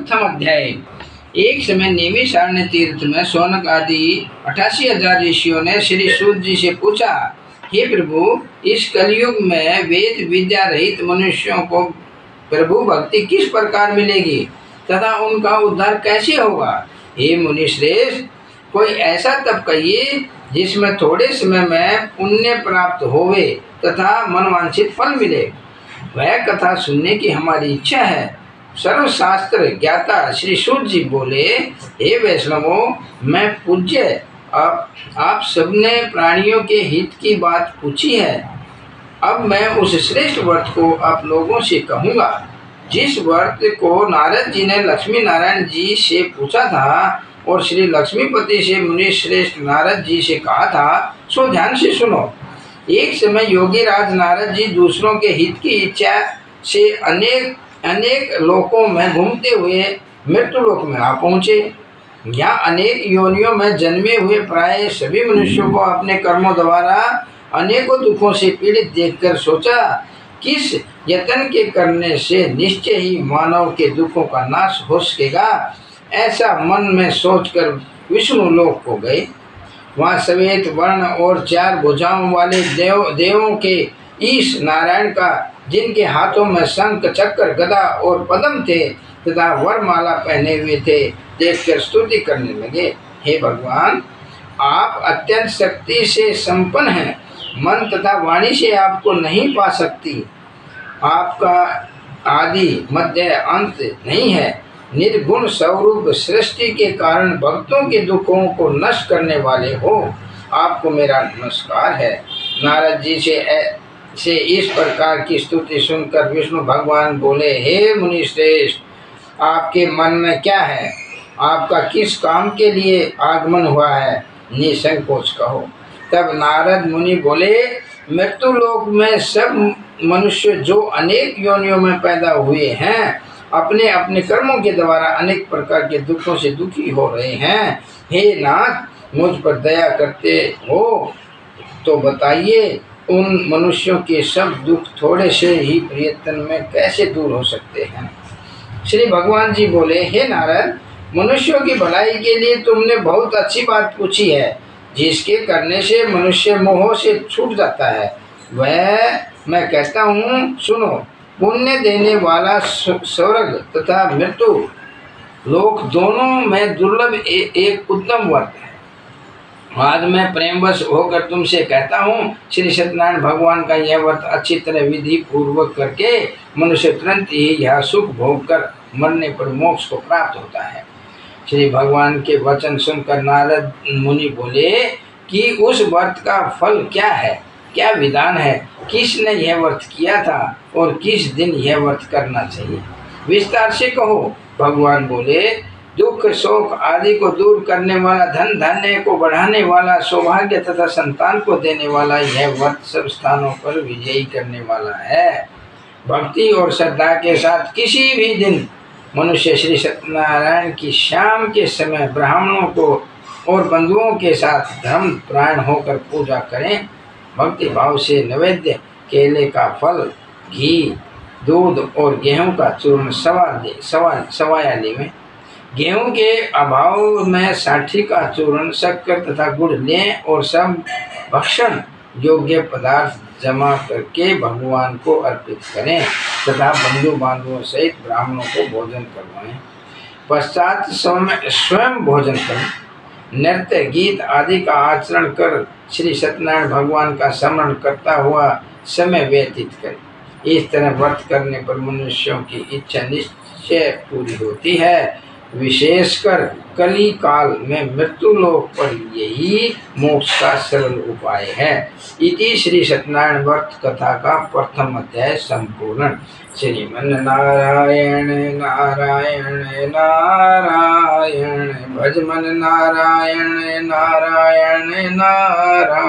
प्रथम अध्याय। एक समय नैमिषारण्य तीर्थ में शौनक आदि 88,000 ऋषियों ने श्री सूत जी से पूछा, हे प्रभु, इस कलयुग में वेद विद्या रहित मनुष्यों को प्रभु भक्ति किस प्रकार मिलेगी तथा उनका उद्धार कैसे होगा? हे मुनि श्रेष्ठ, कोई ऐसा तप कहिए जिसमें थोड़े समय में पुण्य प्राप्त होवे तथा मनवांछित फल मिले। वह कथा सुनने की हमारी इच्छा है। सर्वशास्त्र ज्ञाता श्री सूत जी बोले, हे वैष्णवों, मैं पूज्य आप सबने प्राणियों के हित की बात पूछी है। अब मैं उस श्रेष्ठ व्रत को आप लोगों से कहूँगा जिस व्रत को नारद जी ने लक्ष्मी नारायण जी से पूछा था और श्री लक्ष्मीपति से मुनि श्रेष्ठ नारद जी से कहा था, सो ध्यान से सुनो। एक समय योगी राज नारद जी दूसरों के हित की इच्छा से अनेक लोकों में घूमते हुए मृत्यु लोक में आ पहुँचे। यहाँ अनेक योनियों में जन्मे हुए प्राय सभी मनुष्यों को अपने कर्मों द्वारा अनेकों दुखों से पीड़ित देखकर सोचा, किस यत्न के करने से निश्चय ही मानव के दुखों का नाश हो सकेगा। ऐसा मन में सोचकर विष्णु लोक को गए। वहाँ श्वेत वर्ण और 4 भुजाओं वाले देवों के ईश नारायण का, जिनके हाथों में शंख चक्र गदा और पद्म थे तथा वरमाला पहने हुए थे, देखकर स्तुति करने लगे। हे भगवान, आप अत्यंत शक्ति से संपन्न हैं। मन तथा वाणी से आपको नहीं पा सकती। आपका आदि मध्य अंत नहीं है। निर्गुण स्वरूप सृष्टि के कारण भक्तों के दुखों को नष्ट करने वाले हो, आपको मेरा नमस्कार है। नारद जी से इस प्रकार की स्तुति सुनकर विष्णु भगवान बोले, हे मुनि श्रेष्ठ, आपके मन में क्या है? आपका किस काम के लिए आगमन हुआ है? निसंकोच कहो। तब नारद मुनि बोले, मृत्यु लोक में सब मनुष्य जो अनेक योनियों में पैदा हुए हैं, अपने अपने कर्मों के द्वारा अनेक प्रकार के दुखों से दुखी हो रहे हैं। हे नाथ, मुझ पर दया करते हो तो बताइए, उन मनुष्यों के सब दुख थोड़े से ही प्रयत्न में कैसे दूर हो सकते हैं? श्री भगवान जी बोले, हे नारद, मनुष्यों की भलाई के लिए तुमने बहुत अच्छी बात पूछी है। जिसके करने से मनुष्य मोह से छूट जाता है, वह मैं कहता हूँ, सुनो। पुण्य देने वाला स्वर्ग तथा मृत्यु लोक दोनों में दुर्लभ एक उत्तम व्रत है। आज मैं प्रेमवश होकर तुमसे कहता हूँ, श्री सत्यनारायण भगवान का यह व्रत अच्छी तरह विधि पूर्वक करके मनुष्य तुरंत ही यह सुख भोग कर मरने पर मोक्ष को प्राप्त होता है। श्री भगवान के वचन सुनकर नारद मुनि बोले कि उस व्रत का फल क्या है, क्या विधान है, किसने यह व्रत किया था और किस दिन यह व्रत करना चाहिए, विस्तार से कहो। भगवान बोले, दुख शोक आदि को दूर करने वाला, धन धान्य को बढ़ाने वाला, सौभाग्य तथा संतान को देने वाला यह व्रत सब स्थानों पर विजयी करने वाला है। भक्ति और श्रद्धा के साथ किसी भी दिन मनुष्य श्री सत्यनारायण की शाम के समय ब्राह्मणों को और बंधुओं के साथ धर्म प्राण होकर पूजा करें। भक्ति भाव से नैवेद्य केले का फल, घी, दूध और गेहूं का चूर्ण सवाया लें। गेहूं के अभाव में साठी का चूर्ण, शक्कर तथा गुड़ लें और सब भक्षण योग्य पदार्थ जमा करके भगवान को अर्पित करें तथा बंधु बांधवों सहित ब्राह्मणों को भोजन करवाएं। पश्चात स्वयं भोजन करें। नृत्य गीत आदि का आचरण कर श्री सत्यनारायण भगवान का स्मरण करता हुआ समय व्यतीत करें। इस तरह व्रत करने पर मनुष्यों की इच्छा निश्चय पूरी होती है। विशेषकर कली काल में मृत्यु लोक पर यही मोक्ष का सरल उपाय है। इति श्री सत्यनारायण व्रत कथा का प्रथम अध्याय संपूर्ण। श्रीमन नारायण नारायण नारायण, भज मन नारायण नारायण नारायण।